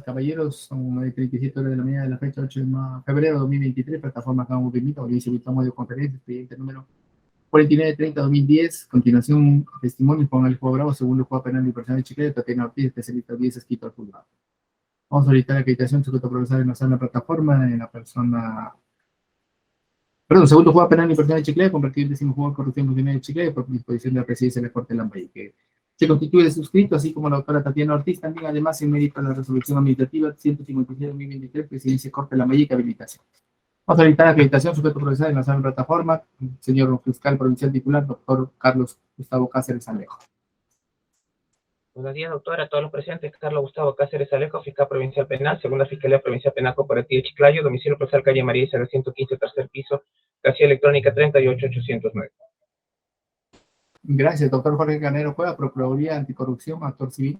caballeros, son 9:37 horas de la mañana de la fecha 8 de febrero de 2023, plataforma Cabo Benito, audiencia virtual videoconferencia, expediente número 4930-2010, continuación, testimonio con el juego bravo, segundo juego penal y personal de Chiclayo, Tatiana Ortiz, especialista 10, escrito al juzgado. Vamos a solicitar la acreditación, sujeto procesal en la sala plataforma, en la persona. Perdón, segundo juego penal y personal de Chiclayo, convertido en décimo juego de corrupción funcional de Chiclayo, por disposición de la presidencia de la Corte de Lambayeque. Se constituye de suscrito, así como la doctora Tatiana Ortiz, también además en mérito a la resolución administrativa 156-2023, presidencia Corte de Lambayeque, habilitación. Vamos a solicitar la acreditación, sujeto procesal en la sala plataforma, señor fiscal provincial titular, doctor Carlos Gustavo Cáceres Alejo. Buenos días, doctora, a todos los presentes. Carlos Gustavo Cáceres Alejo, fiscal provincial penal, segunda Fiscalía Provincial Penal Corporativa de Chiclayo, domicilio procesal calle María Isabel 115, tercer piso, casilla electrónica 38809. Gracias, doctor Jorge Carnero Cueva, Procuraduría Anticorrupción, actor civil.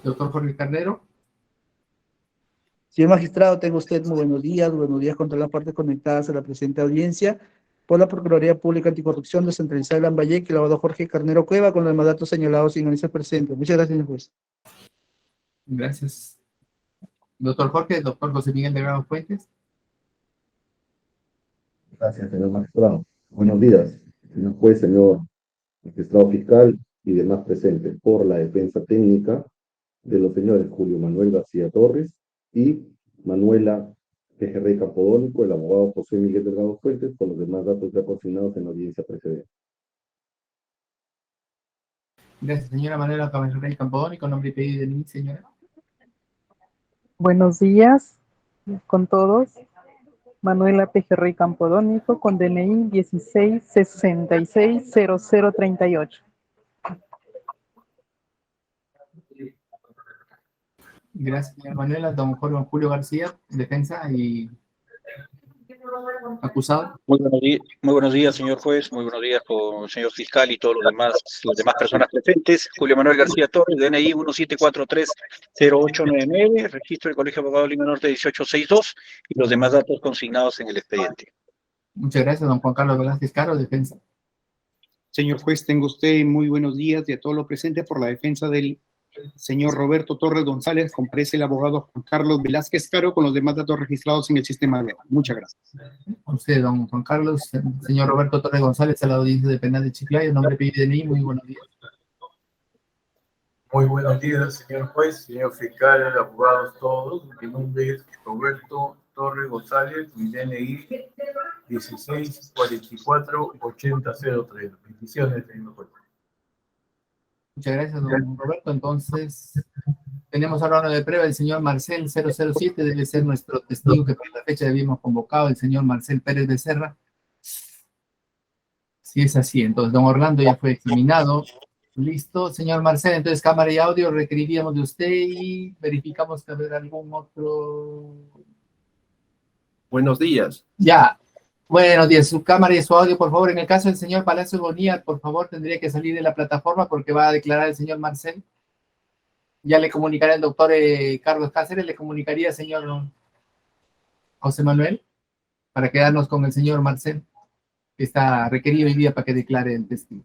Doctor Jorge Carnero. Señor magistrado, tenga usted muy buenos días con todas las partes conectadas a la presente audiencia. Por la Procuraduría Pública Anticorrupción descentralizada de Lambayeque, el abogado Jorge Carnero Cueva, con los demás datos señalados y analizas presente. Muchas gracias, señor juez. Gracias. Doctor Jorge, doctor José Miguel Delgado Fuentes. Gracias, señor magistrado. Buenos días, señor juez, señor magistrado fiscal y demás presentes. Por la defensa técnica de los señores Julio Manuel García Torres y Manuela Pejerrey Campodónico, el abogado José Miguel Delgado Fuentes, con los demás datos ya consignados en la audiencia precedente. Gracias, señora Manuela Pejerrey Campodónico, nombre y pedido de mí, señora. Buenos días con todos. Manuela Pejerrey Campodónico, con DNI 16660038. Gracias, señora Manuela. Don Julio García, defensa y acusado. Muy buenos días, señor juez, muy buenos días, señor fiscal y todos las demás personas presentes. Julio Manuel García Torres, DNI 17430899, registro del Colegio de Abogados Lima Norte 1862 y los demás datos consignados en el expediente. Muchas gracias, don Juan Carlos Velázquez Caro, defensa. Señor juez, tengo usted muy buenos días y a todo lo presente. Por la defensa del señor Roberto Torres González, comparece el abogado Juan Carlos Velázquez Caro con los demás datos registrados en el sistema legal. Muchas gracias. A usted, don Juan Carlos. Señor Roberto Torres González, a la audiencia de penal de Chiclayo, nombre y pedido de mí, muy buenos días. Muy buenos días, señor juez, señor fiscal, abogados todos. Mi nombre es Roberto Torres González, mi DNI 16448003. Bendiciones, señor juez. Muchas gracias, don Roberto. Entonces, tenemos ahora una de prueba el señor Marcel 007, debe ser nuestro testigo que por la fecha debíamos convocado, el señor Marcel Pérez Becerra. Si es así, entonces don Orlando ya fue examinado. Listo, señor Marcel, entonces cámara y audio requeriríamos de usted y verificamos que habrá algún otro. Buenos días. Ya, buenos días, su cámara y su audio, por favor. En el caso del señor Palacio Bonilla, por favor, tendría que salir de la plataforma porque va a declarar el señor Marcel. Ya le comunicará el doctor Carlos Cáceres, le comunicaría al señor José Manuel para quedarnos con el señor Marcel, que está requerido hoy día para que declare el testigo.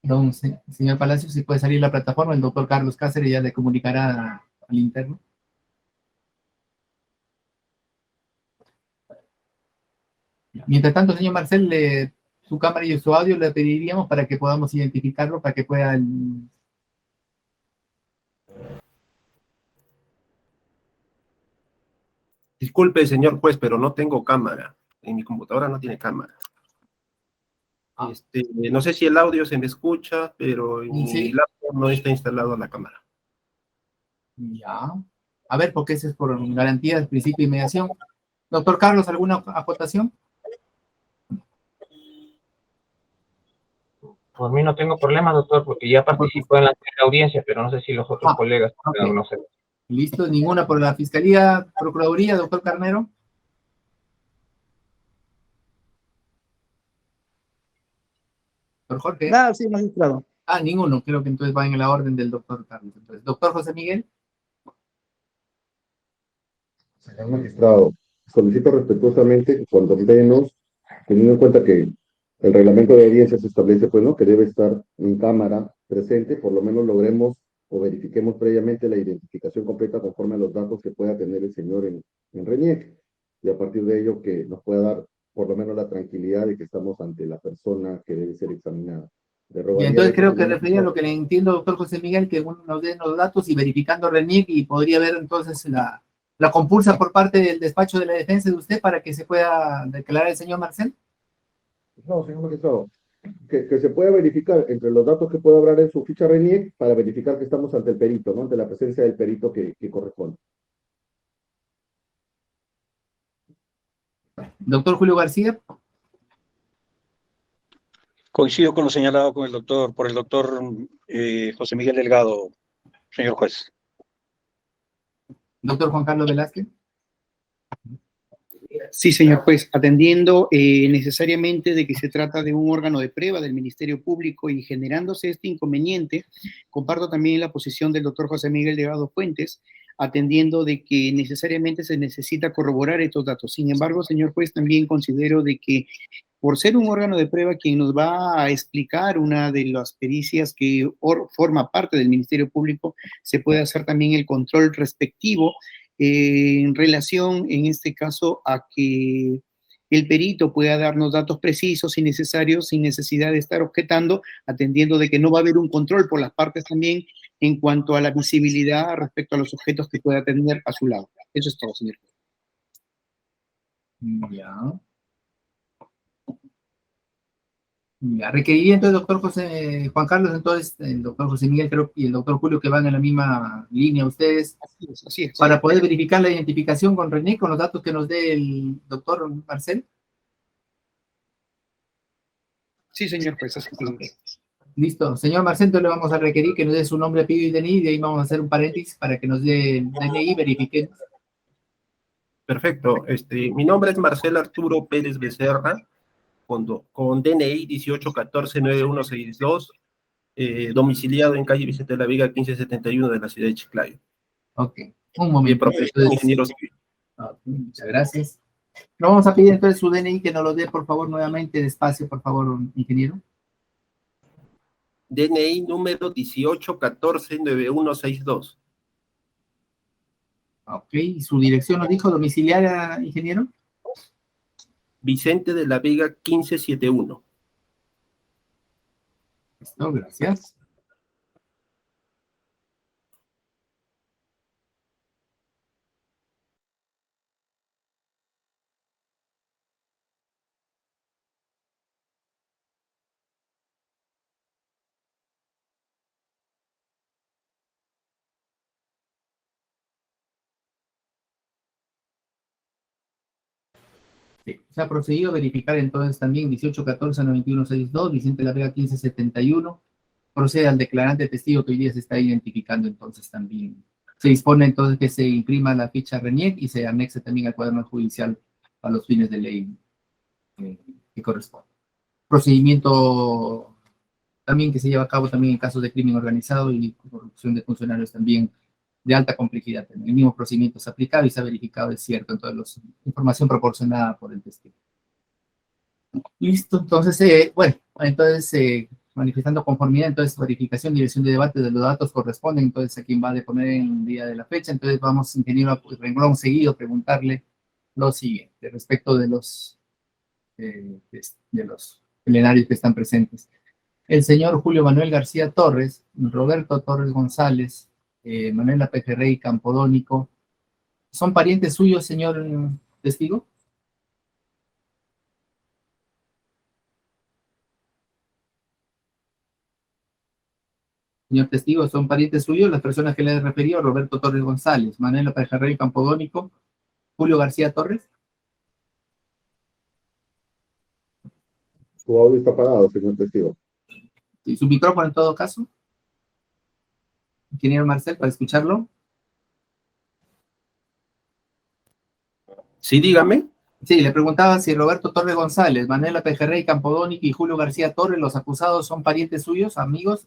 Entonces, señor Palacio, si puede salir de la plataforma, el doctor Carlos Cáceres ya le comunicará al interno. Mientras tanto, señor Marcel, su cámara y su audio le pediríamos para que podamos identificarlo, para que pueda. Disculpe, señor juez, pero no tengo cámara. En mi computadora no tiene cámara. No sé si el audio se me escucha, pero en mi laptop no está instalado la cámara. Ya. A ver, porque ese es por garantía del principio de mediación. Doctor Carlos, ¿alguna acotación? Por mí no tengo problema, doctor, porque ya participó en la audiencia, pero no sé si los otros colegas okay. no sé. Listo, ninguna por la Fiscalía, Procuraduría, doctor Carnero. Doctor Jorge. Nada, sí, magistrado. Ninguno, creo que entonces va en la orden del doctor Carlos. Entonces, doctor José Miguel. Señor magistrado, solicito respetuosamente que cuando menos, teniendo en cuenta que el reglamento de audiencias establece, pues, ¿no?, que debe estar en cámara presente, por lo menos logremos o verifiquemos previamente la identificación completa conforme a los datos que pueda tener el señor en RENIEC, y a partir de ello que nos pueda dar por lo menos la tranquilidad de que estamos ante la persona que debe ser examinada. Y entonces creo que refería a lo que le entiendo, doctor José Miguel, que uno nos dé los datos y verificando RENIEC, y podría haber entonces la compulsa por parte del despacho de la defensa de usted para que se pueda declarar el señor Marcel. No, señor magistrado, que se pueda verificar entre los datos que pueda hablar en su ficha RENIEC para verificar que estamos ante el perito, ¿no?, ante la presencia del perito que corresponde. Doctor Julio García. Coincido con lo señalado por el doctor José Miguel Delgado, señor juez. Doctor Juan Carlos Velázquez. Sí, señor juez, atendiendo necesariamente de que se trata de un órgano de prueba del Ministerio Público y generándose este inconveniente, comparto también la posición del doctor José Miguel Delgado Fuentes, atendiendo de que necesariamente se necesita corroborar estos datos. Sin embargo, señor juez, también considero de que por ser un órgano de prueba quien nos va a explicar una de las pericias que forma parte del Ministerio Público, se puede hacer también el control respectivo en relación, en este caso, a que el perito pueda darnos datos precisos y necesarios sin necesidad de estar objetando, atendiendo de que no va a haber un control por las partes también en cuanto a la visibilidad respecto a los objetos que pueda tener a su lado. Eso es todo, señor. Ya. Requeriría entonces, doctor Juan Carlos, entonces el doctor José Miguel, creo, y el doctor Julio, que van en la misma línea ustedes, así es, para poder verificar la identificación con RENIEC, con los datos que nos dé el doctor Marcel. Sí, señor juez, así es. Listo. Señor Marcel, entonces le vamos a requerir que nos dé su nombre, apellido y DNI, y de ahí vamos a hacer un paréntesis para que nos dé el DNI y verifiquemos. Perfecto. Mi nombre es Marcel Arturo Pérez Becerra, con DNI 18149162, domiciliado en calle Vicente de la Viga, 1571 de la ciudad de Chiclayo. Ok, un momento. Y profesión ingeniero civil. Muchas gracias. Le vamos a pedir entonces su DNI, que nos lo dé, por favor, nuevamente, despacio, por favor, ingeniero. DNI número 18149162. Ok, ¿y su dirección nos dijo, domiciliaria, ingeniero? Vicente de la Vega 1571. Listo, gracias. Sí, se ha procedido a verificar entonces también 1814-9162, Vicente de la Vega 1571. Procede al declarante testigo que hoy día se está identificando entonces también. Se dispone entonces que se imprima la ficha RENIEC y se anexe también al cuaderno judicial a los fines de ley que corresponde. Procedimiento también que se lleva a cabo también en casos de crimen organizado y corrupción de funcionarios también de alta complejidad. El mismo procedimiento se ha aplicado y se ha verificado, es cierto, entonces información proporcionada por el testigo. Listo, entonces, bueno, entonces manifestando conformidad, entonces verificación, dirección de debate de los datos corresponden, entonces a quien va a deponer en el día de la fecha. Entonces vamos, ingeniero, a renglón seguido, preguntarle lo siguiente respecto de los plenarios que están presentes. El señor Julio Manuel García Torres, Roberto Torres González, Manuela Pejerrey Campodónico, ¿son parientes suyos, señor testigo? Señor testigo, ¿son parientes suyos las personas que le he referido? Roberto Torres González, Manuela Pejerrey Campodónico, Julio García Torres. Su audio está apagado, señor testigo. ¿Y su micrófono en todo caso? Ingeniero Marcel, para escucharlo. Sí, dígame. Sí, le preguntaba si Roberto Torres González, Manuela Pejerrey Campodónico y Julio García Torres, los acusados, son parientes suyos, amigos.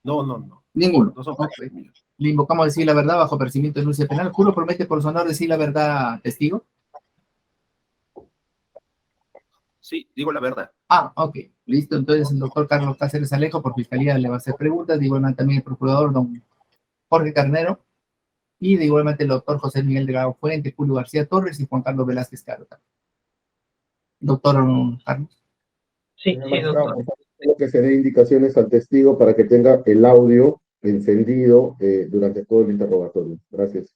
No. Ninguno. No son parientes míos. Le invocamos a decir la verdad bajo percibimiento de denuncia penal. ¿Juro promete por su honor decir la verdad, testigo? Sí, digo la verdad. Ah, ok. Listo. Entonces el doctor Carlos Cáceres Alejo por fiscalía le va a hacer preguntas. De igual manera también el procurador don Jorge Carnero. Y de igualmente el doctor José Miguel Delgado Fuente, Julio García Torres y Juan Carlos Velázquez Caro. Doctor Carlos. Sí, sí, doctor. Tengo que se dé indicaciones al testigo para que tenga el audio encendido durante todo el interrogatorio. Gracias.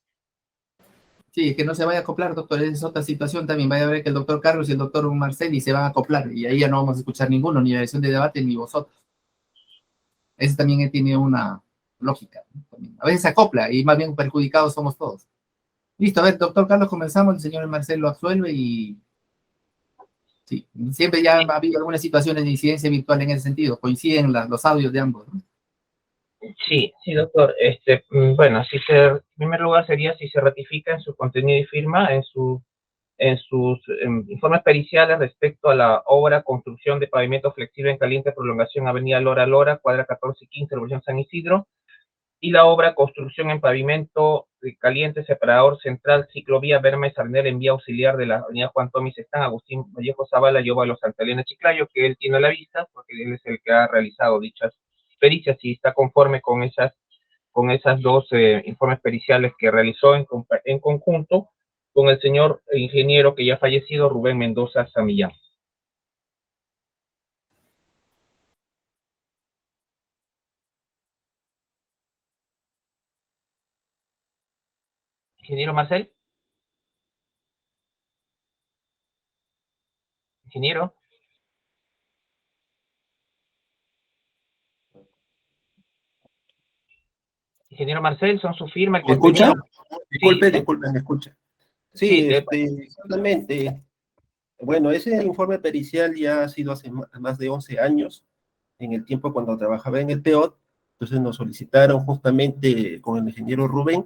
Sí, que no se vaya a acoplar, doctor. Esa es otra situación también. Vaya a ver que el doctor Carlos y el doctor Marceli se van a acoplar y ahí ya no vamos a escuchar ninguno, ni la sesión de debate, ni vosotros. Ese también tiene una lógica, ¿no? A veces se acopla y más bien perjudicados somos todos. Listo, a ver, doctor Carlos, comenzamos. El señor Marcelo absuelve y sí, siempre ya ha habido algunas situaciones de incidencia virtual en ese sentido. Coinciden los audios de ambos, ¿no? Sí, sí, doctor. Bueno, en primer lugar sería si se ratifica en su contenido y firma, en sus informes periciales respecto a la obra construcción de pavimento flexible en caliente prolongación Avenida Lora Lora, cuadra 14 y 15, Revolución San Isidro, y la obra construcción en pavimento caliente separador central ciclovía Berma y Sarnel en vía auxiliar de la avenida Juan Tomás Están, Agustín Vallejo Zavala y Óvalo Santa Elena Chiclayo, que él tiene a la vista, porque él es el que ha realizado dichas pericias y está conforme con esas dos informes periciales que realizó en conjunto con el señor ingeniero que ya ha fallecido, Rubén Mendoza Samillán. Ingeniero Marcel. Ingeniero. Ingeniero Marcel, son su firma. ¿Me escucha? Sí, Disculpe, me escucha. Sí, Sí, exactamente. Bueno, ese informe pericial ya ha sido hace más de 11 años, en el tiempo cuando trabajaba en el PEOT. Entonces nos solicitaron justamente con el ingeniero Rubén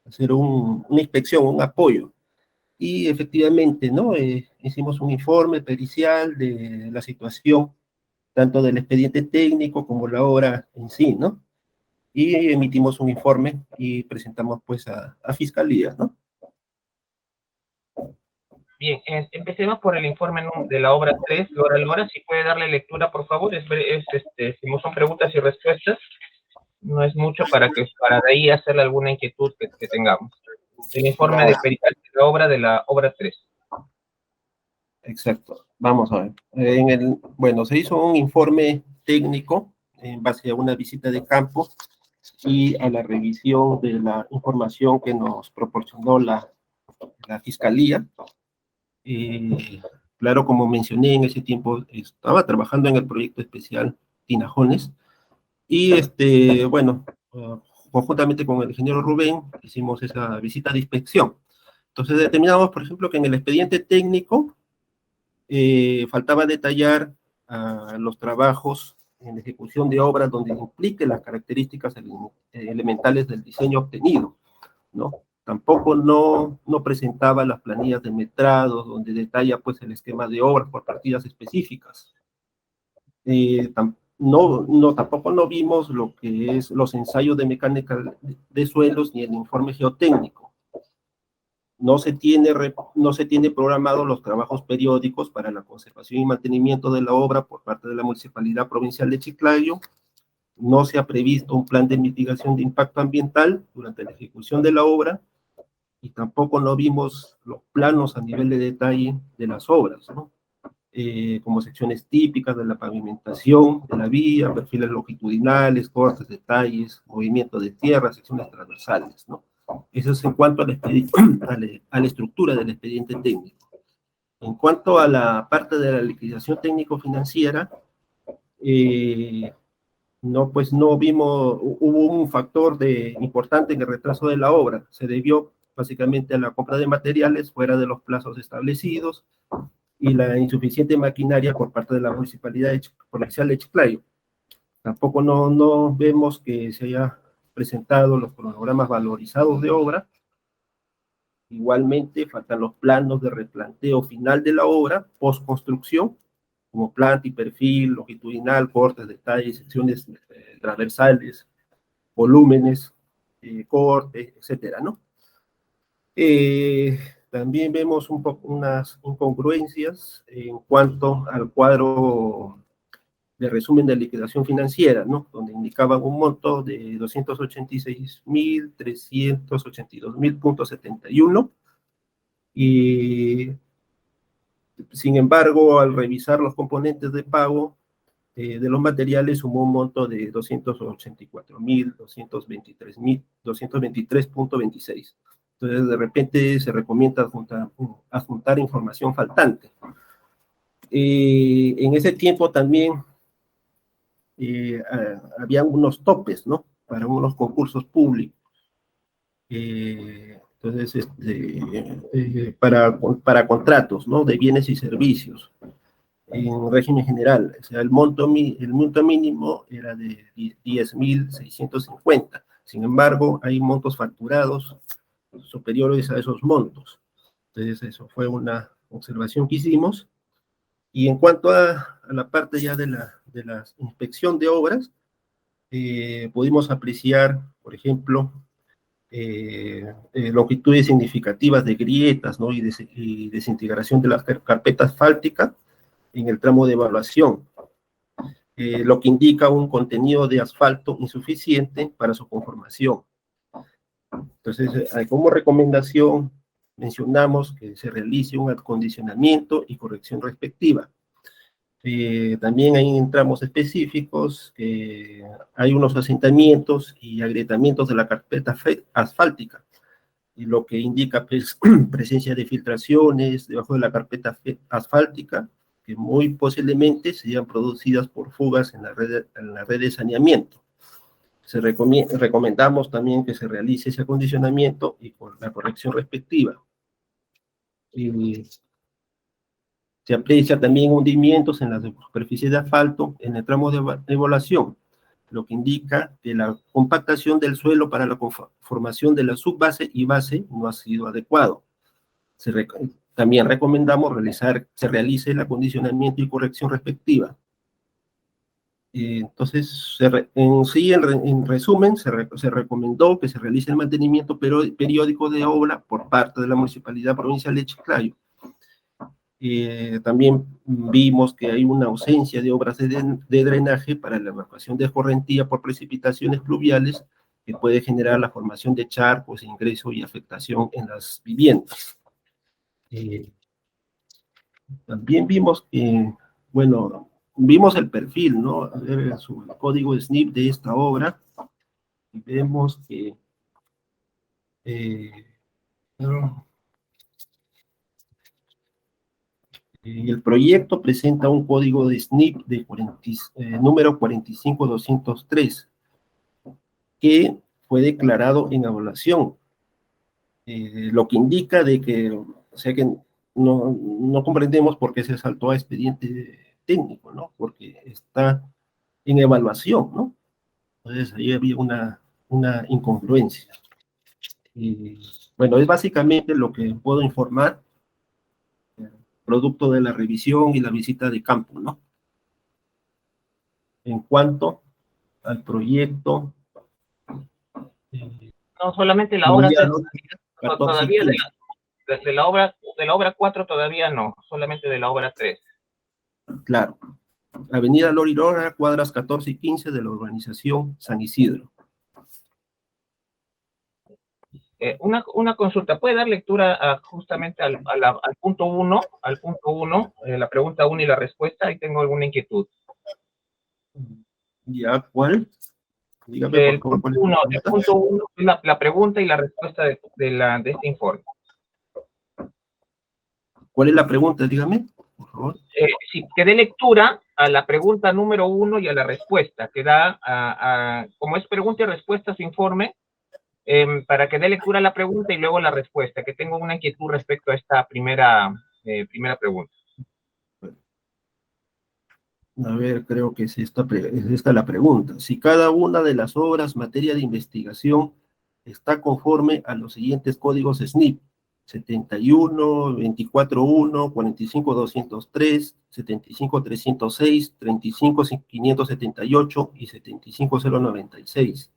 hacer una inspección, un apoyo. Y efectivamente, ¿no? Hicimos un informe pericial de la situación, tanto del expediente técnico como la obra en sí, ¿no? Y emitimos un informe y presentamos pues a Fiscalía, ¿no? Bien, empecemos por el informe de la obra 3, Lora Lora. Si puede darle lectura, por favor. Como son preguntas y respuestas, no es mucho para de ahí hacerle alguna inquietud que tengamos. El informe de pericial de la obra 3. Exacto. Vamos a ver. Bueno, se hizo un informe técnico en base a una visita de campo y a la revisión de la información que nos proporcionó la Fiscalía. Claro, como mencioné, en ese tiempo estaba trabajando en el proyecto especial Tinajones y bueno, conjuntamente con el ingeniero Rubén hicimos esa visita de inspección. Entonces determinamos, por ejemplo, que en el expediente técnico faltaba detallar los trabajos en ejecución de obras donde implique las características elementales del diseño obtenido, ¿no? Tampoco no presentaba las planillas de metrados, donde detalla pues el esquema de obras por partidas específicas. Tampoco no vimos lo que es los ensayos de mecánica de suelos ni el informe geotécnico. No se tiene programado los trabajos periódicos para la conservación y mantenimiento de la obra por parte de la Municipalidad Provincial de Chiclayo. No se ha previsto un plan de mitigación de impacto ambiental durante la ejecución de la obra y tampoco no vimos los planos a nivel de detalle de las obras, ¿no? Como secciones típicas de la pavimentación de la vía, perfiles longitudinales, cortes, detalles, movimiento de tierra, secciones transversales, ¿no? Eso es en cuanto a la estructura del expediente técnico. En cuanto a la parte de la liquidación técnico-financiera, no vimos, hubo un factor importante en el retraso de la obra. Se debió básicamente a la compra de materiales fuera de los plazos establecidos y la insuficiente maquinaria por parte de la Municipalidad Provincial de Chiclayo. Tampoco no vemos que se haya presentado los cronogramas valorizados de obra. Igualmente faltan los planos de replanteo final de la obra, postconstrucción, como planta y perfil, longitudinal, cortes, detalles, secciones transversales, volúmenes, corte, etcétera, ¿no? También vemos un poco unas incongruencias en cuanto al cuadro de resumen de liquidación financiera, ¿no? Donde indicaban un monto de 286.382.000.71 y sin embargo, al revisar los componentes de pago de los materiales, sumó un monto de 284.223.223.26. Entonces, de repente se recomienda adjuntar información faltante. En ese tiempo también había unos topes, ¿no? Para unos concursos públicos. Entonces, para contratos, ¿no? De bienes y servicios en régimen general. O sea, el monto mínimo era de 10.650. Sin embargo, hay montos facturados superiores a esos montos. Entonces, eso fue una observación que hicimos. Y en cuanto a la parte ya de la inspección de obras, pudimos apreciar, por ejemplo, longitudes significativas de grietas, ¿no? y desintegración de la carpeta asfáltica en el tramo de evaluación, lo que indica un contenido de asfalto insuficiente para su conformación. Entonces, como recomendación, mencionamos que se realice un acondicionamiento y corrección respectiva. También hay en tramos específicos que hay unos asentamientos y agrietamientos de la carpeta asfáltica, y lo que indica pues, presencia de filtraciones debajo de la carpeta asfáltica, que muy posiblemente sean producidas por fugas en la red de saneamiento. Recomendamos también que se realice ese acondicionamiento y con la corrección respectiva. Se aprecia también hundimientos en la superficie de asfalto en el tramo de evaluación, lo que indica que la compactación del suelo para la formación de la subbase y base no ha sido adecuado. También recomendamos se realice el acondicionamiento y corrección respectiva. Entonces, en resumen, se recomendó que se realice el mantenimiento periódico de obra por parte de la Municipalidad Provincial de Chiclayo. También vimos que hay una ausencia de obras de drenaje para la evacuación de escorrentía por precipitaciones pluviales, que puede generar la formación de charcos, ingreso y afectación en las viviendas. También vimos que, bueno, vimos el perfil, ¿no? Su código SNIP de esta obra, y vemos que el proyecto presenta un código de SNIP de número 45203, que fue declarado en evaluación, lo que indica de que, o sea que no comprendemos por qué se saltó a expediente técnico, ¿no? Porque está en evaluación, ¿no? Entonces ahí había una incongruencia. Bueno, es básicamente lo que puedo informar, producto de la revisión y la visita de campo, ¿no? En cuanto al proyecto... no, solamente la obra 3, todavía de la obra 4 todavía no, solamente de la obra 3. Claro. Avenida Lorirora, cuadras 14 y 15 de la urbanización San Isidro. Una consulta, ¿puede dar lectura justamente al punto 1, la pregunta 1 y la respuesta? Ahí tengo alguna inquietud. ¿Ya cuál? Dígame, El punto 1 es la pregunta y la respuesta de este informe. ¿Cuál es la pregunta? Dígame, por favor. Sí, que dé lectura a la pregunta número 1 y a la respuesta, que da, como es pregunta y respuesta su informe, para que dé lectura a la pregunta y luego la respuesta, que tengo una inquietud respecto a esta primera pregunta. A ver, creo que es esta la pregunta. Si cada una de las obras materia de investigación está conforme a los siguientes códigos SNIP: 71, 24.1, 45.203, 75.306, 35.578 y 75.096.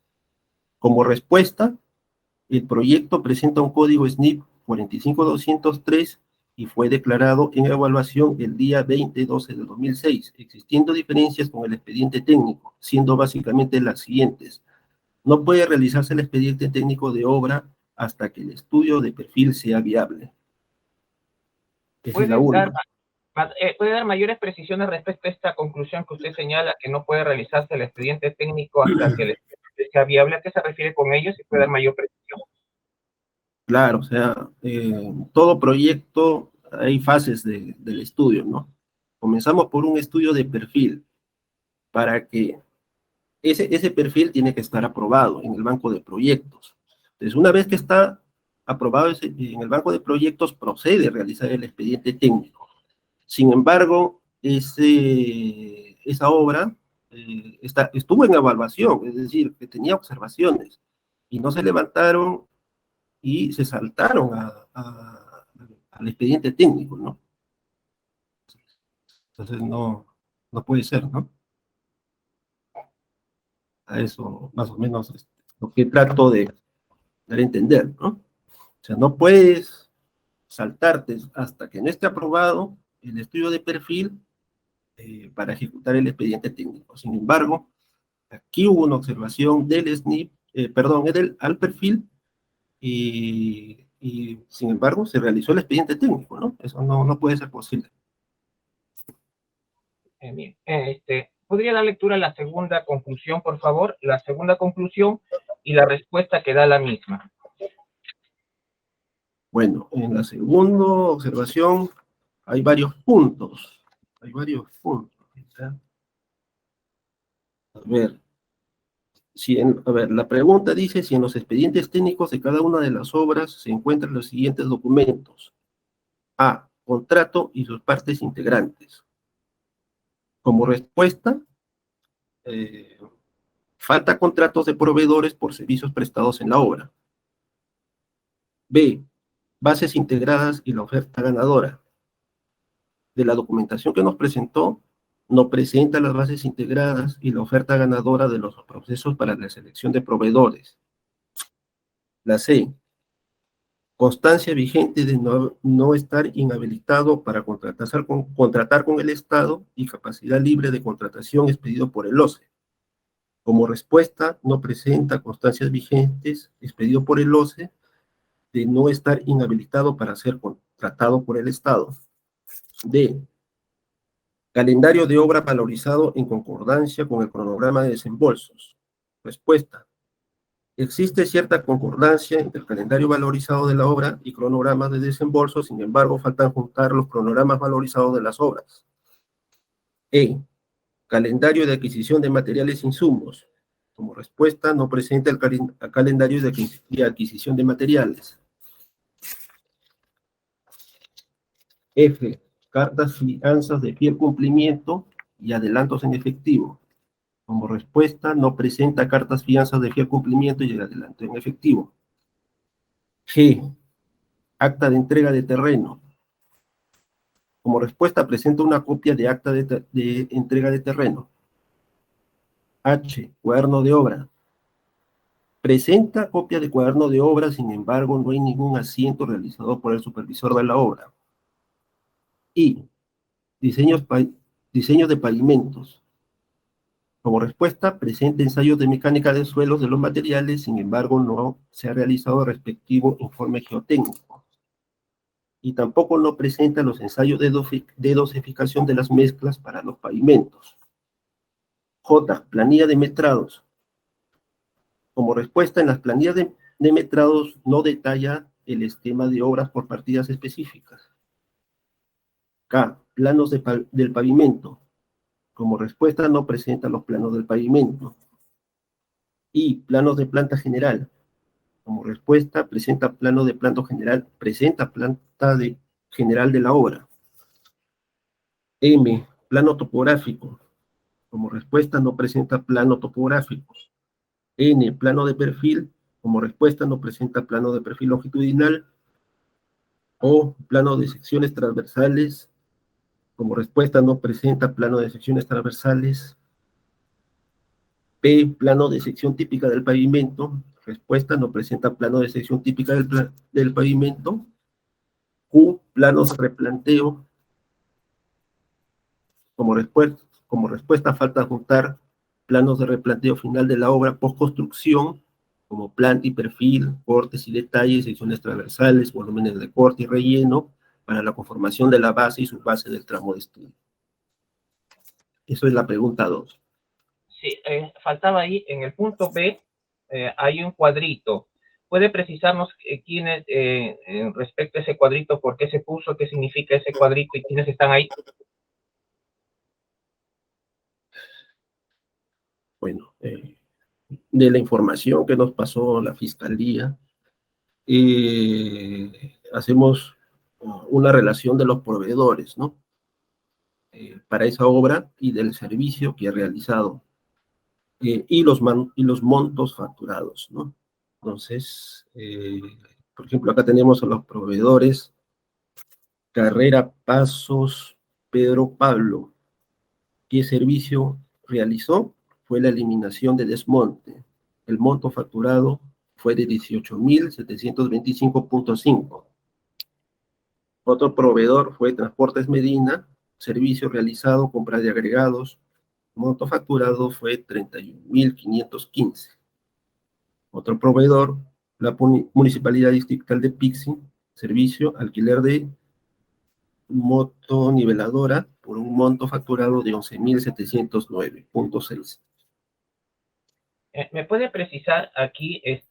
Como respuesta, el proyecto presenta un código SNIP 45203 y fue declarado en evaluación el día 20/12 del 2006, existiendo diferencias con el expediente técnico, siendo básicamente las siguientes. No puede realizarse el expediente técnico de obra hasta que el estudio de perfil sea viable. Esa es la única. ¿Puede dar mayores precisiones respecto a esta conclusión que usted señala, que no puede realizarse el expediente técnico hasta que el estudio sea viable? ¿A qué se refiere con ello? ¿Si puede dar mayor precisión? Claro, o sea, todo proyecto hay fases del estudio, ¿no? Comenzamos por un estudio de perfil, para que ese perfil tiene que estar aprobado en el banco de proyectos. Entonces, una vez que está aprobado en el banco de proyectos, procede a realizar el expediente técnico. Sin embargo, esa obra estuvo en evaluación, es decir, que tenía observaciones, y no se levantaron y se saltaron al expediente técnico, ¿no? Entonces no puede ser, ¿no? A eso más o menos es lo que trato de dar a entender, ¿no? O sea, no puedes saltarte hasta que no esté aprobado el estudio de perfil para ejecutar el expediente técnico. Sin embargo, aquí hubo una observación del SNIP, al perfil, y sin embargo se realizó el expediente técnico, ¿no? Eso no puede ser posible. Bien. ¿Podría dar lectura a la segunda conclusión, por favor? La segunda conclusión y la respuesta que da la misma. Bueno, en la segunda observación hay varios puntos. ¿Ya? A ver, la pregunta dice si en los expedientes técnicos de cada una de las obras se encuentran los siguientes documentos. A, contrato y sus partes integrantes. Como respuesta, falta contratos de proveedores por servicios prestados en la obra. B, bases integradas y la oferta ganadora. De la documentación que nos presentó, no presenta las bases integradas y la oferta ganadora de los procesos para la selección de proveedores. La C, constancia vigente de no estar inhabilitado para contratar con el Estado y capacidad libre de contratación expedido por el OCE. Como respuesta, no presenta constancias vigentes expedido por el OCE de no estar inhabilitado para ser contratado por el Estado. D, calendario de obra valorizado en concordancia con el cronograma de desembolsos. Respuesta, existe cierta concordancia entre el calendario valorizado de la obra y cronogramas de desembolso, sin embargo, faltan juntar los cronogramas valorizados de las obras. E, calendario de adquisición de materiales e insumos. Como respuesta, no presenta el calendario de adquisición de materiales. F, cartas fianzas de fiel cumplimiento y adelantos en efectivo. Como respuesta, no presenta cartas fianzas de fiel cumplimiento y el adelanto en efectivo. G, acta de entrega de terreno. Como respuesta, presenta una copia de acta de entrega de terreno. H, cuaderno de obra. Presenta copia de cuaderno de obra, sin embargo, no hay ningún asiento realizado por el supervisor de la obra. I, diseños de pavimentos. Como respuesta, presenta ensayos de mecánica de suelos de los materiales, sin embargo, no se ha realizado el respectivo informe geotécnico. Y tampoco no presenta los ensayos de dosificación de las mezclas para los pavimentos. J, planilla de metrados. Como respuesta, en las planillas de metrados no detalla el esquema de obras por partidas específicas. K, planos del pavimento. Como respuesta, no presenta los planos del pavimento. Y, planos de planta general. Como respuesta, presenta plano de planta general, general de la obra. M, plano topográfico. Como respuesta, no presenta plano topográfico. N, plano de perfil. Como respuesta, no presenta plano de perfil longitudinal. O, plano de secciones transversales. Como respuesta, no presenta plano de secciones transversales. P, plano de sección típica del pavimento. Respuesta, no presenta plano de sección típica del pavimento. Q, planos de replanteo. Como respuesta, falta juntar planos de replanteo final de la obra post-construcción, como planta y perfil, cortes y detalles, secciones transversales, volúmenes de corte y relleno, para la conformación de la base y subbase del tramo de estudio. Eso es la pregunta 2. Sí, faltaba ahí, en el punto B, hay un cuadrito. ¿Puede precisarnos quién es, respecto a ese cuadrito, por qué se puso, qué significa ese cuadrito y quiénes están ahí? Bueno, de la información que nos pasó la Fiscalía, hacemos una relación de los proveedores, ¿no? Para esa obra y del servicio que ha realizado, y los montos facturados, ¿no? Entonces, por ejemplo, acá tenemos a los proveedores: Carrera Pasos Pedro Pablo. ¿Qué servicio realizó? Fue la eliminación de desmonte. El monto facturado fue de 18.725.5. Otro proveedor fue Transportes Medina, servicio realizado, compra de agregados. Monto facturado fue 31.515. Otro proveedor, la Municipalidad Distrital de Pixi, servicio, alquiler de motoniveladora, por un monto facturado de 11.709.6. ¿Me puede precisar aquí, en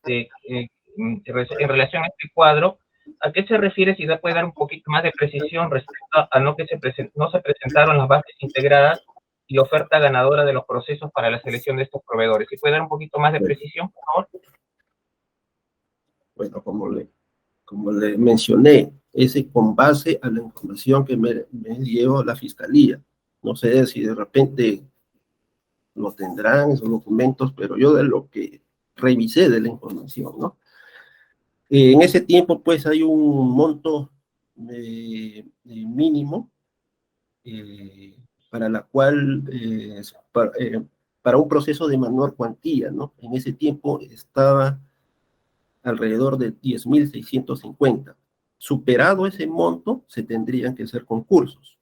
relación a este cuadro, a qué se refiere, si puede dar un poquito más de precisión respecto a no se presentaron las bases integradas y oferta ganadora de los procesos para la selección de estos proveedores? ¿Si puede dar un poquito más de precisión, por favor? Bueno, como le mencioné, es con base a la información que me dio la Fiscalía. No sé si de repente lo tendrán esos documentos, pero yo de lo que revisé de la información, ¿no? En ese tiempo, pues, hay un monto mínimo para la cual, para un proceso de menor cuantía, ¿no? En ese tiempo estaba alrededor de 10.650. Superado ese monto, se tendrían que hacer concursos.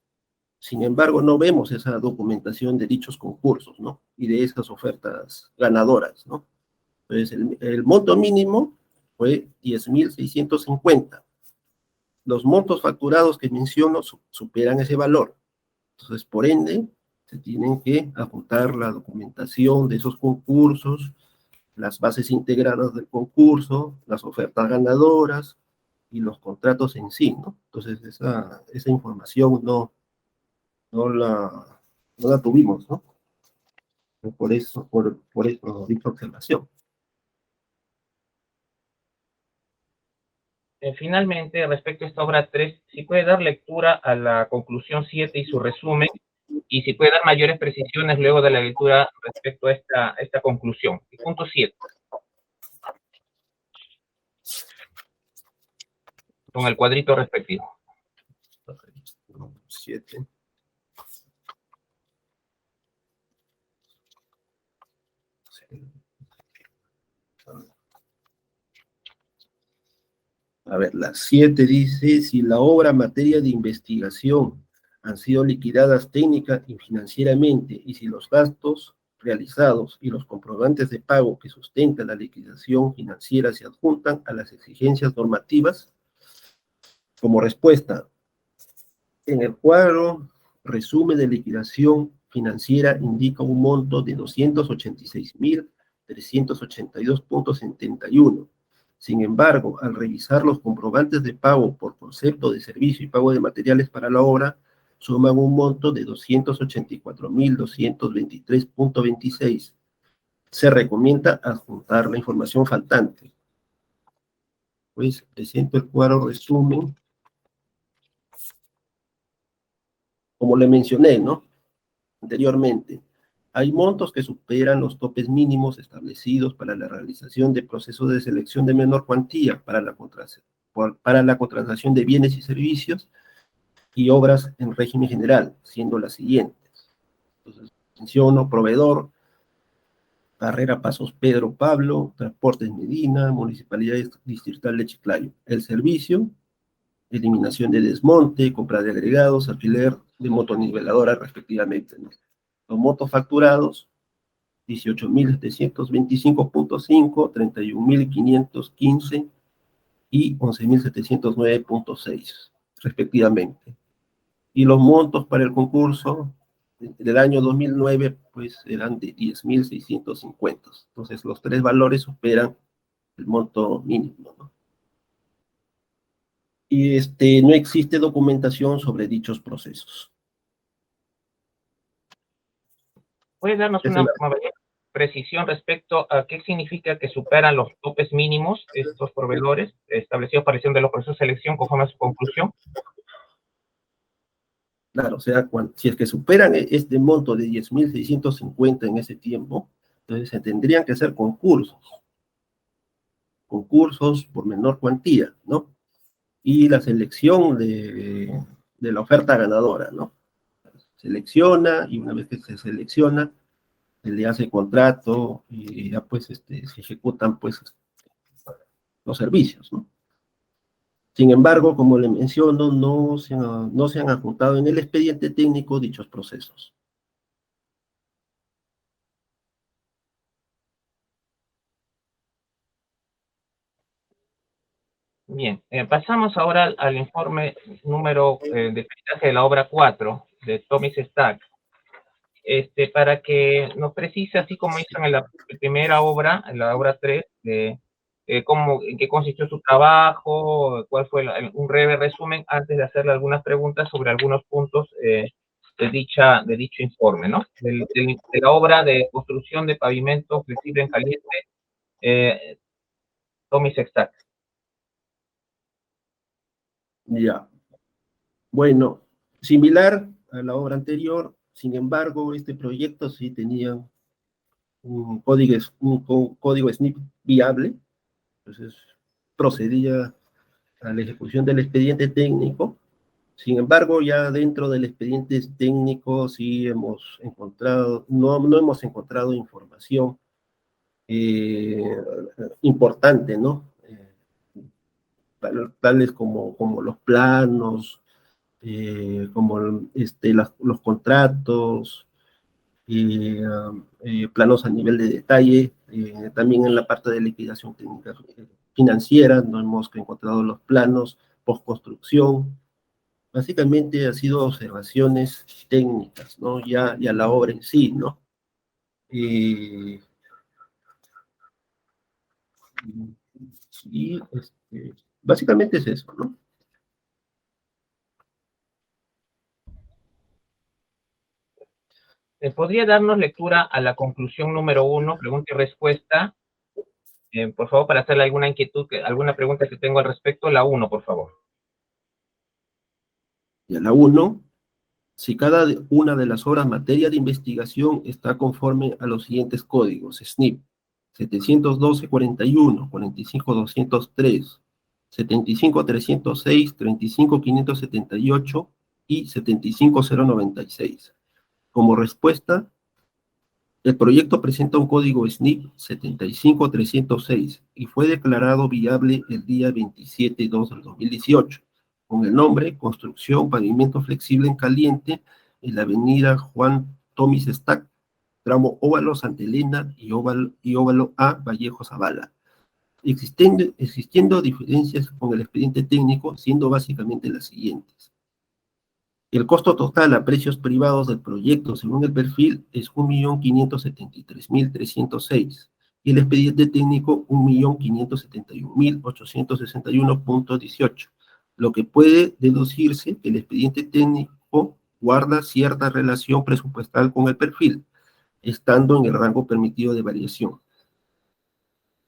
Sin embargo, no vemos esa documentación de dichos concursos, ¿no? Y de esas ofertas ganadoras, ¿no? Entonces, el monto mínimo fue 10.650. Los montos facturados que menciono superan ese valor. Entonces, por ende, se tienen que apuntar la documentación de esos concursos, las bases integradas del concurso, las ofertas ganadoras y los contratos en sí, ¿no? Entonces, esa información no la tuvimos, ¿no? Por eso dicha observación. Finalmente, respecto a esta obra 3, si puede dar lectura a la conclusión 7 y su resumen, y si puede dar mayores precisiones luego de la lectura respecto a esta conclusión. Y punto 7. Con el cuadrito respectivo. 7. A ver, la 7 dice: si la obra en materia de investigación han sido liquidadas técnica y financieramente, y si los gastos realizados y los comprobantes de pago que sustentan la liquidación financiera se adjuntan a las exigencias normativas. Como respuesta, en el cuadro resumen de liquidación financiera indica un monto de 286.382.71. Sin embargo, al revisar los comprobantes de pago por concepto de servicio y pago de materiales para la obra, suman un monto de 284.223.26. Se recomienda adjuntar la información faltante. Pues presento el cuadro resumen. Como le mencioné, ¿no? Anteriormente, hay montos que superan los topes mínimos establecidos para la realización de procesos de selección de menor cuantía para la contratación de bienes y servicios y obras en régimen general, siendo las siguientes. Entonces, menciono: proveedor, Carrera Pasos Pedro Pablo, Transportes Medina, Municipalidad Distrital de Chiclayo. El servicio, eliminación de desmonte, compra de agregados, alquiler de motoniveladoras respectivamente, ¿no? Los motos facturados, 18.725.5, 31.515 y 11.709.6, respectivamente. Y los montos para el concurso del año 2009, pues eran de 10.650. Entonces, los tres valores superan el monto mínimo, ¿no? Y no existe documentación sobre dichos procesos. ¿Puede darnos una mayor precisión respecto a qué significa que superan los topes mínimos estos proveedores establecidos para el de los procesos de selección conforme a su conclusión? Claro, o sea, si es que superan este monto de 10.650 en ese tiempo, entonces se tendrían que hacer concursos por menor cuantía, ¿no? Y la selección de la oferta ganadora, ¿no? Selecciona, y una vez que se selecciona, se le hace contrato y ya pues se ejecutan pues los servicios, ¿no? Sin embargo, como le menciono, no se han adjuntado en el expediente técnico dichos procesos. Bien, pasamos ahora al informe número de peritaje de la obra 4 de Thomas Stack. Para que nos precise, así como hizo en la primera obra, en la obra 3, en qué consistió su trabajo, cuál fue un breve resumen antes de hacerle algunas preguntas sobre algunos puntos de dicho informe, ¿no? De la obra de construcción de pavimento flexible en caliente, Thomas Stack. Ya. Bueno, similar a la obra anterior, sin embargo, este proyecto sí tenía un código SNIP viable, entonces procedía a la ejecución del expediente técnico. Sin embargo, ya dentro del expediente técnico sí hemos encontrado, no hemos encontrado información importante, ¿no? Tales como los planos, como los contratos, planos a nivel de detalle, también en la parte de liquidación técnica financiera, no hemos encontrado los planos postconstrucción. Básicamente ha sido observaciones técnicas, ¿no? Ya la obra en sí, ¿no? Y básicamente es eso, ¿no? ¿Podría darnos lectura a la conclusión número 1, pregunta y respuesta? Por favor, para hacerle alguna inquietud, alguna pregunta que tengo al respecto, la 1, por favor. Y a la 1, si cada una de las obras materia de investigación está conforme a los siguientes códigos: SNIP 712.41, 45.203, 75.306, 35.578 y 75.096. Como respuesta, el proyecto presenta un código SNIP 75306 y fue declarado viable el día 27/2 del 2018, con el nombre Construcción Pavimento Flexible en Caliente en la avenida Juan Thomas Stack, tramo Óvalo Santa Elena y Óvalo A Vallejo Zavala, existiendo diferencias con el expediente técnico, siendo básicamente las siguientes. El costo total a precios privados del proyecto según el perfil es 1.573.306 y el expediente técnico 1.571.861.18, lo que puede deducirse que el expediente técnico guarda cierta relación presupuestal con el perfil, estando en el rango permitido de variación.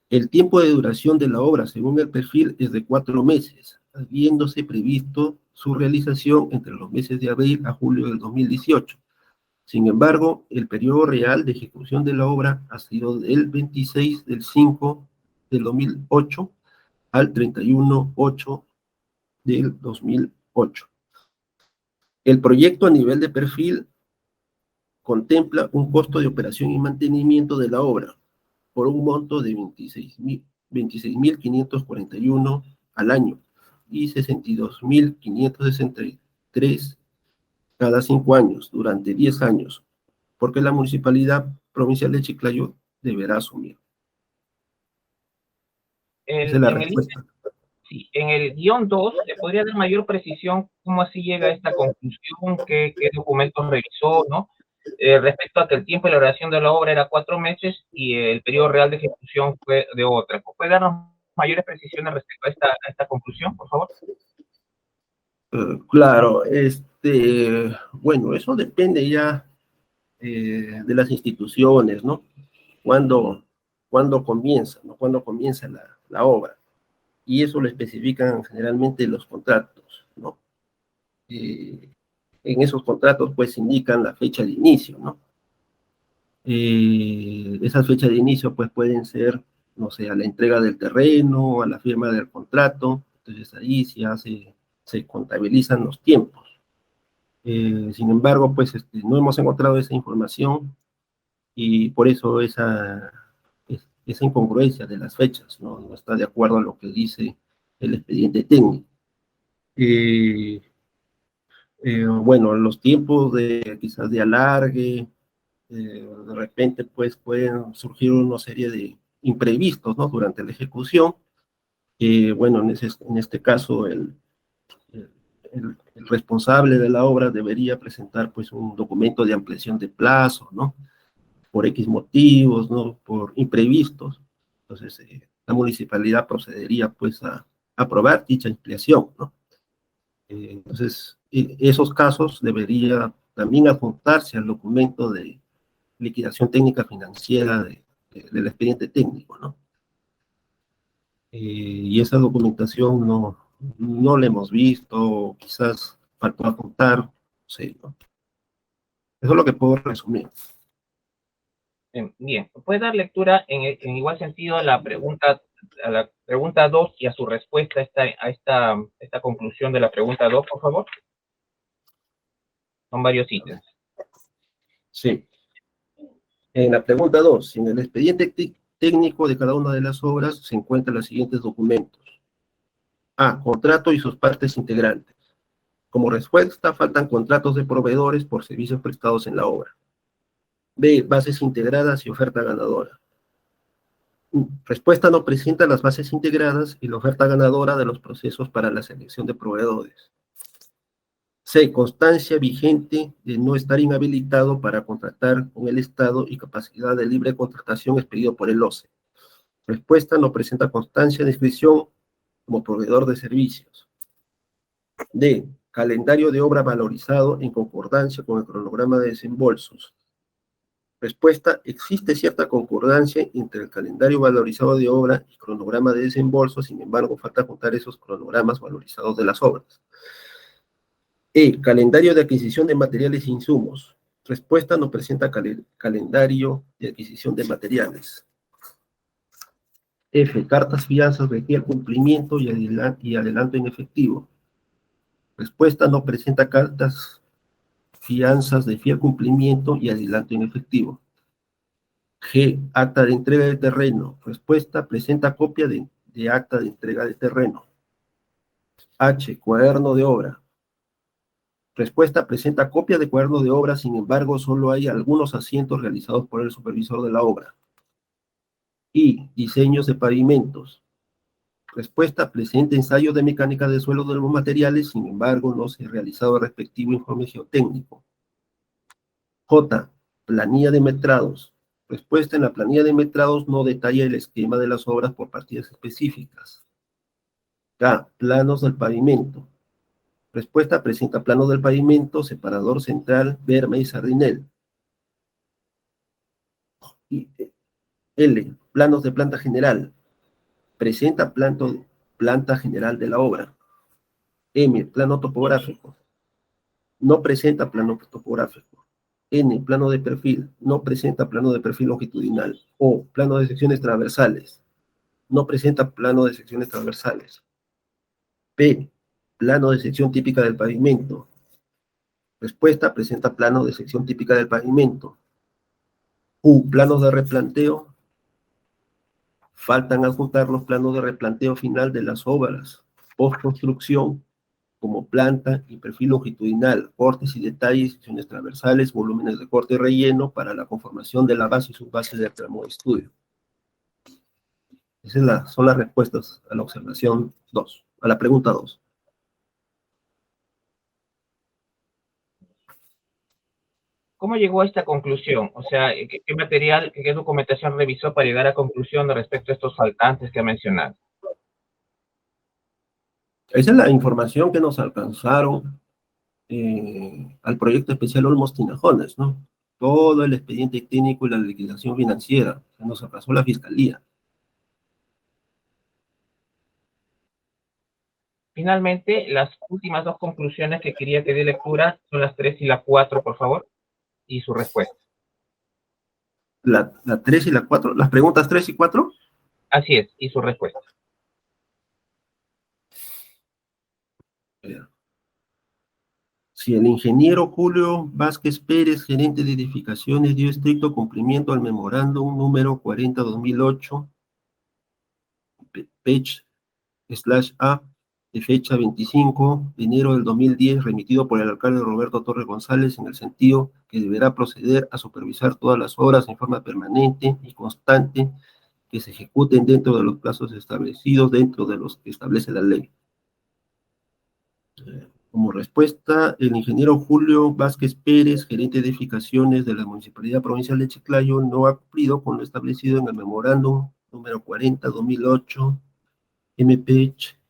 El tiempo de duración de la obra según el perfil es de 4 meses, habiéndose previsto su realización entre los meses de abril a julio del 2018. Sin embargo, el periodo real de ejecución de la obra ha sido del 26/5 del 2008 al 31/8 del 2008. El proyecto a nivel de perfil contempla un costo de operación y mantenimiento de la obra por un monto de 26.541 al año y 62.563 cada 5 años, durante 10 años, porque la Municipalidad Provincial de Chiclayo deberá asumir. Esa es la respuesta. Sí, en el guión 2, ¿le podría dar mayor precisión cómo así llega a esta conclusión? ¿Qué documentos revisó, no? Respecto a que el tiempo de la elaboración de la obra era 4 meses y el periodo real de ejecución fue de otra. ¿Puede darnos mayores precisiones respecto a esta conclusión, por favor? Claro, bueno, eso depende ya de las instituciones, ¿no? Cuándo comienza, ¿no? Cuándo comienza la obra. Y eso lo especifican generalmente los contratos, ¿no? En esos contratos, pues, indican la fecha de inicio, ¿no? Esas fechas de inicio, pues, pueden ser, no sé, a la entrega del terreno, a la firma del contrato. Entonces, ahí ya se contabilizan los tiempos. Sin embargo, pues, no hemos encontrado esa información y por eso esa incongruencia de las fechas, ¿no? No está de acuerdo a lo que dice el expediente técnico. Bueno, los tiempos quizás de alargue, de repente pues pueden surgir una serie de imprevistos, ¿no? Durante la ejecución. Bueno, en este caso el responsable de la obra debería presentar pues un documento de ampliación de plazo, ¿no? Por X motivos, ¿no? Por imprevistos. Entonces, la municipalidad procedería pues a aprobar dicha ampliación, ¿no? Entonces, esos casos debería también adjuntarse al documento de liquidación técnica financiera del expediente técnico, ¿no? Y esa documentación no la hemos visto, quizás faltó adjuntar, no sé, ¿no? Eso es lo que puedo resumir. Bien, ¿puede dar lectura en igual sentido a la pregunta 2 y a su respuesta a esta conclusión de la pregunta 2, por favor? Son varios ítems. Sí. En la pregunta 2, en el expediente técnico de cada una de las obras se encuentran los siguientes documentos. A. Contrato y sus partes integrantes. Como respuesta, faltan contratos de proveedores por servicios prestados en la obra. B. Bases integradas y oferta ganadora. Respuesta: no presenta las bases integradas y la oferta ganadora de los procesos para la selección de proveedores. C. Constancia vigente de no estar inhabilitado para contratar con el Estado y capacidad de libre contratación expedido por el OCE. Respuesta: no presenta constancia de inscripción como proveedor de servicios. D. Calendario de obra valorizado en concordancia con el cronograma de desembolsos. Respuesta: existe cierta concordancia entre el calendario valorizado de obra y cronograma de desembolso, sin embargo, falta juntar esos cronogramas valorizados de las obras. E. Calendario de adquisición de materiales e insumos. Respuesta: no presenta calendario de adquisición de materiales. F. Cartas fianzas de fiel cumplimiento y adelanto en efectivo. Respuesta: no presenta cartas fianzas de fiel cumplimiento y adelanto en efectivo. G. Acta de entrega de terreno. Respuesta: presenta copia de acta de entrega de terreno. H. Cuaderno de obra. Respuesta: presenta copia de cuaderno de obra, sin embargo, solo hay algunos asientos realizados por el supervisor de la obra. I. Diseños de pavimentos. Respuesta: presenta ensayo de mecánica de suelo de los materiales, sin embargo, no se ha realizado el respectivo informe geotécnico. J. Planilla de metrados. Respuesta: en la planilla de metrados no detalla el esquema de las obras por partidas específicas. K. Planos del pavimento. Respuesta: presenta plano del pavimento, separador central, berma y sardinel. L. Planos de planta general. Presenta planta general de la obra. M. Plano topográfico. No presenta plano topográfico. N. Plano de perfil. No presenta plano de perfil longitudinal. O. Plano de secciones transversales. No presenta plano de secciones transversales. P. Plano de sección típica del pavimento. Respuesta: presenta plano de sección típica del pavimento. U. Planos de replanteo. Faltan adjuntar los planos de replanteo final de las obras, postconstrucción, como planta y perfil longitudinal, cortes y detalles, secciones transversales, volúmenes de corte y relleno para la conformación de la base y subbase del tramo de estudio. Esas son las respuestas a la observación 2, a la pregunta 2. ¿Cómo llegó a esta conclusión? O sea, ¿qué material, qué documentación revisó para llegar a conclusión respecto a estos faltantes que ha mencionado? Esa es la información que nos alcanzaron al proyecto especial Olmos Tinajones, ¿no? Todo el expediente técnico y la liquidación financiera que nos alcanzó la Fiscalía. Finalmente, las últimas dos conclusiones que quería que dé lectura son las 3 y la 4, por favor, y su respuesta. La 3 y la 4, las preguntas 3 y 4. Así es, y su respuesta. Si el ingeniero Julio Vázquez Pérez, gerente de edificaciones, dio estricto cumplimiento al memorándum número 40-2008, PECH/A, de fecha 25 de enero del 2010, remitido por el alcalde Roberto Torres González, en el sentido que deberá proceder a supervisar todas las obras en forma permanente y constante que se ejecuten dentro de los plazos establecidos, dentro de los que establece la ley. Como respuesta, el ingeniero Julio Vázquez Pérez, gerente de edificaciones de la Municipalidad Provincial de Chiclayo, no ha cumplido con lo establecido en el memorándum número 40-2008, MPH/A,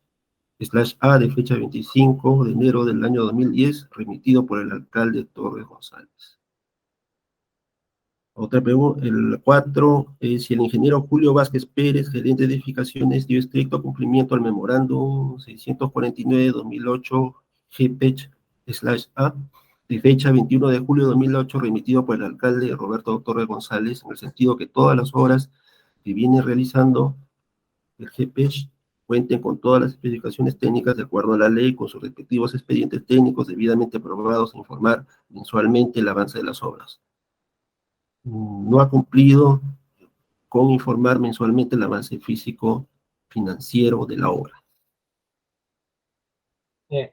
de fecha 25 de enero del año 2010, remitido por el alcalde Torres González. Otra pregunta, el 4, si el ingeniero Julio Vázquez Pérez, gerente de edificaciones, dio estricto cumplimiento al memorándum 649-2008, GPECH/A, de fecha 21 de julio de 2008, remitido por el alcalde Roberto Torres González, en el sentido que todas las obras que viene realizando el GPECH cuenten con todas las especificaciones técnicas de acuerdo a la ley, con sus respectivos expedientes técnicos debidamente aprobados, e informar mensualmente el avance de las obras. No ha cumplido con informar mensualmente el avance físico financiero de la obra.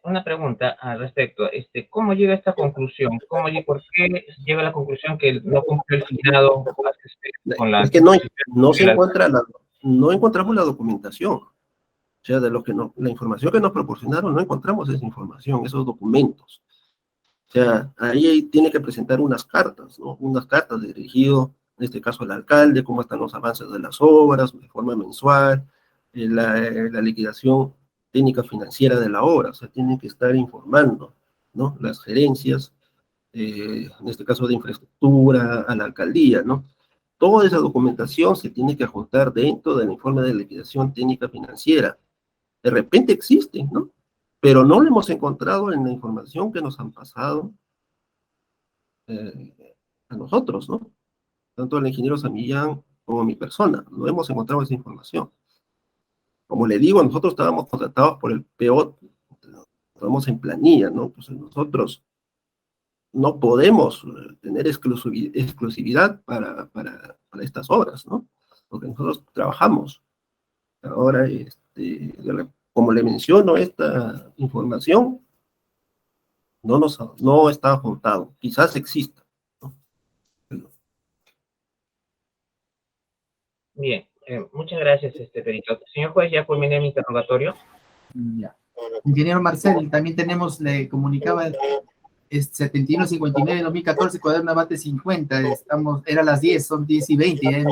Una pregunta al respecto. ¿Cómo llega a esta conclusión? ¿Por qué llega a la conclusión que no cumplió el finado con la... Es que no se encuentra no encontramos la documentación. O sea, de lo que la información que nos proporcionaron, no encontramos esa información, esos documentos. O sea, ahí tiene que presentar unas cartas, ¿no? Unas cartas dirigidas, en este caso al alcalde, cómo están los avances de las obras, de forma mensual, la liquidación técnica financiera de la obra. O sea, tienen que estar informando, ¿no? Las gerencias, en este caso de infraestructura, a la alcaldía, ¿no? Toda esa documentación se tiene que ajustar dentro del informe de liquidación técnica financiera. De repente existen, ¿no? Pero no lo hemos encontrado en la información que nos han pasado a nosotros, ¿no? Tanto al ingeniero Samillán como a mi persona, no hemos encontrado esa información. Como le digo, nosotros estábamos contratados por el PO, estábamos en planilla, ¿no? Pues nosotros no podemos tener exclusividad para estas obras, ¿no? Porque nosotros trabajamos. Ahora, como le menciono, esta información no está apuntado. Quizás exista, ¿no? Bien, muchas gracias, perito. Señor juez, ya culminé mi interrogatorio. Ya. Ingeniero Marcel, también tenemos, le comunicaba, 7159-2014, cuaderno abate 50, era las 10, son 10 y 20,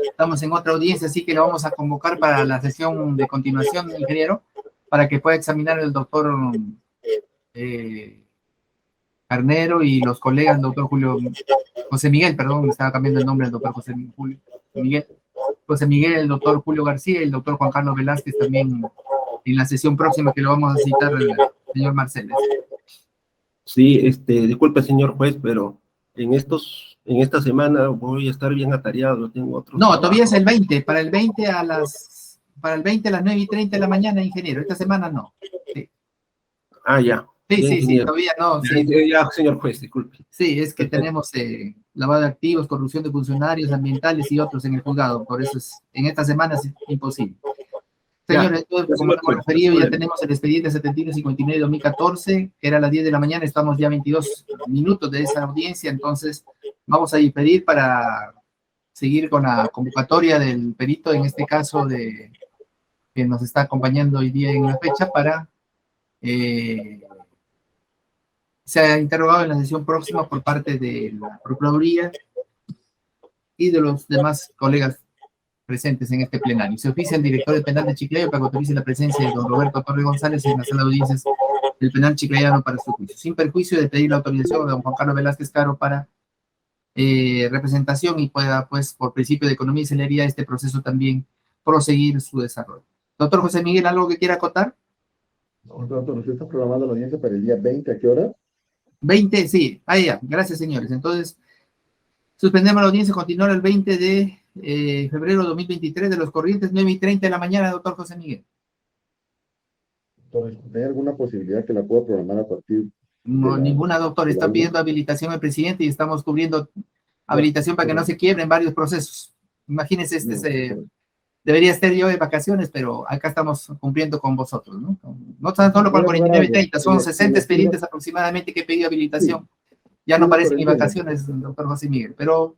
estamos en otra audiencia, así que lo vamos a convocar para la sesión de continuación, ingeniero, para que pueda examinar el doctor Carnero y los colegas, el doctor José Miguel, perdón, me estaba cambiando el nombre, el doctor José Miguel, el doctor Julio García y el doctor Juan Carlos Velázquez también en la sesión próxima que lo vamos a citar, el señor Marcelo. Sí, disculpe, señor juez, pero en esta semana voy a estar bien atareado, tengo otro. No, todavía es el 20, para el 20 a las 9:30 de la mañana, ingeniero, esta semana no. Sí. Ah, ya, Sí, todavía no. Sí. Ya, señor juez, disculpe. Sí, es que tenemos lavado de activos, corrupción de funcionarios ambientales y otros en el juzgado, por eso en estas semanas es imposible. Señores, como hemos referido, ya tenemos el expediente 7159 de 2014, que era a las 10 de la mañana, estamos ya 22 minutos de esa audiencia, entonces vamos a diferir para seguir con la convocatoria del perito, en este caso, que nos está acompañando hoy día en la fecha, para se ha interrogado en la sesión próxima por parte de la Procuraduría y de los demás colegas presentes en este plenario. Se oficia el director del penal de Chiclayo para que autorice la presencia de don Roberto Torres González en la sala de audiencias del penal chiclayano para su juicio, sin perjuicio de pedir la autorización a don Juan Carlos Velázquez Caro para representación y pueda, pues, por principio de economía y celeridad, este proceso también proseguir su desarrollo. Doctor José Miguel, ¿algo que quiera acotar? No, doctor, ¿usted está programando la audiencia para el día 20? ¿A qué hora? 20, sí. Ahí ya. Gracias, señores. Entonces, suspendemos la audiencia, continuará el 20 de febrero de 2023 de los corrientes, 9:30 de la mañana, doctor José Miguel. Entonces, ¿hay alguna posibilidad que la pueda programar a partir? No, ninguna, doctor. Está pidiendo habilitación al presidente y estamos cubriendo habilitación para que no se quiebren varios procesos. Imagínense, debería estar yo de vacaciones, pero acá estamos cumpliendo con vosotros, ¿no? No tan solo con el 4930, son 60 expedientes aproximadamente que he pedido habilitación. Ya no parecen ni vacaciones, doctor José Miguer, pero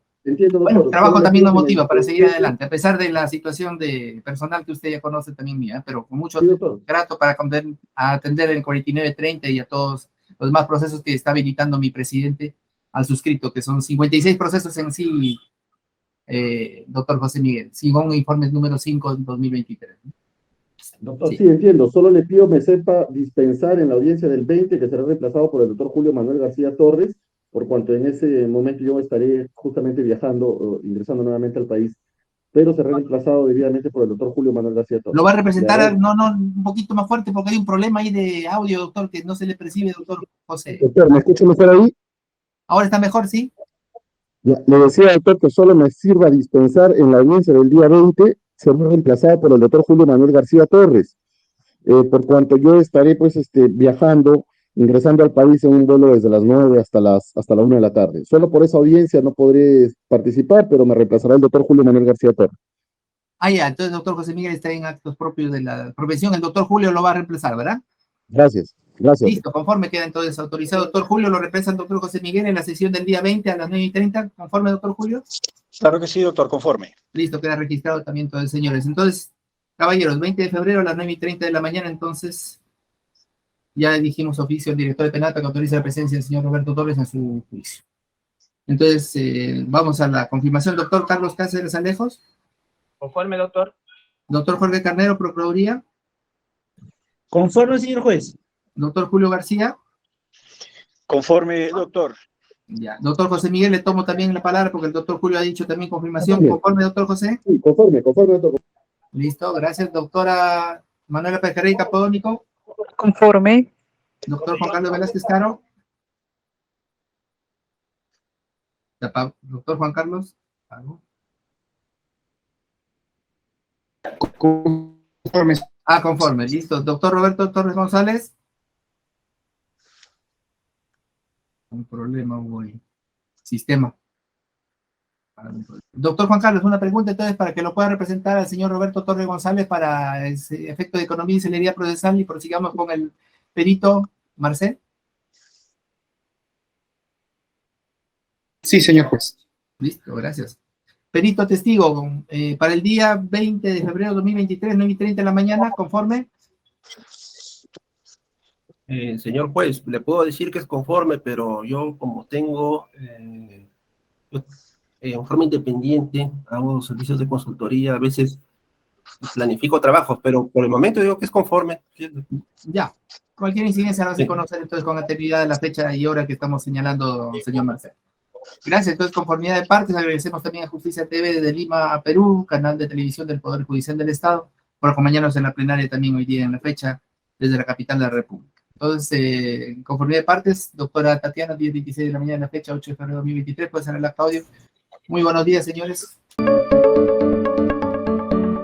bueno, el trabajo también nos motiva para seguir adelante, a pesar de la situación de personal que usted ya conoce también mía, pero con mucho grato para atender el 4930 y a todos los demás procesos que está habilitando mi presidente al suscrito, que son 56 procesos en sí, doctor José Miguel, según informes número 5 del 2023. Doctor, sí, entiendo. Solo le pido me sepa dispensar en la audiencia del 20, que será reemplazado por el doctor Julio Manuel García Torres, por cuanto en ese momento yo estaré justamente viajando, ingresando nuevamente al país, pero será reemplazado debidamente por el doctor Julio Manuel García Torres. Lo va a representar, un poquito más fuerte, porque hay un problema ahí de audio, doctor, que no se le percibe, doctor José. Doctor, ¿me escucha mejor ahí? Ahora está mejor, ¿sí? Ya, le decía, doctor, que solo me sirva dispensar en la audiencia del día 20, será reemplazado por el doctor Julio Manuel García Torres, por cuanto yo estaré, pues, viajando, ingresando al país en un vuelo desde las 9 hasta la 1 de la tarde. Solo por esa audiencia no podré participar, pero me reemplazará el doctor Julio Manuel García Torres. Ah, ya, entonces el doctor José Miguel está en actos propios de la profesión, el doctor Julio lo va a reemplazar, ¿verdad? Gracias. Listo, conforme queda entonces autorizado, doctor Julio, lo reemplaza el doctor José Miguel en la sesión del día 20 a las 9:30, ¿conforme, doctor Julio? Claro que sí, doctor, conforme. Listo, queda registrado también todos, señores. Entonces, caballeros, 20 de febrero a las 9:30 de la mañana, entonces, ya dijimos oficio al director de penal para que autorice la presencia del señor Roberto Torres en su juicio. Entonces, vamos a la confirmación, doctor Carlos Cáceres Alejos. Conforme, doctor. Doctor Jorge Carnero, Procuraduría. Conforme, señor juez. Doctor Julio García. Conforme, doctor. Ya. Doctor José Miguel, le tomo también la palabra porque el doctor Julio ha dicho también confirmación. ¿Conforme, doctor José? Sí, conforme, doctor. Listo, gracias. Doctora Manuela Pejerrey Capodónico. Conforme. Doctor Juan Carlos Velázquez Caro. Doctor Juan Carlos. Conforme. Conforme, listo. Doctor Roberto Torres González. Un problema hubo ahí. Sistema. Doctor Juan Carlos, una pregunta entonces para que lo pueda representar al señor Roberto Torres González para ese efecto de economía y celeridad procesal y prosigamos con el perito Marcel. Sí, señor juez. Listo, gracias. Perito testigo, para el día 20 de febrero de 2023, 9:30 de la mañana, ¿conforme? Señor juez, le puedo decir que es conforme, pero yo como tengo en forma independiente, hago servicios de consultoría, a veces planifico trabajos, pero por el momento digo que es conforme. Ya, cualquier incidencia la hace conocer entonces con anterioridad de la fecha y hora que estamos señalando, señor Marcel. Gracias, entonces conformidad de partes, agradecemos también a Justicia TV desde Lima, Perú, canal de televisión del Poder Judicial del Estado, por acompañarnos en la plenaria también hoy día en la fecha desde la capital de la República. Entonces, conformidad de partes, doctora Tatiana, 10:26 de la mañana en la fecha, 8 de febrero de 2023, puede ser el acta audio. Muy buenos días, señores.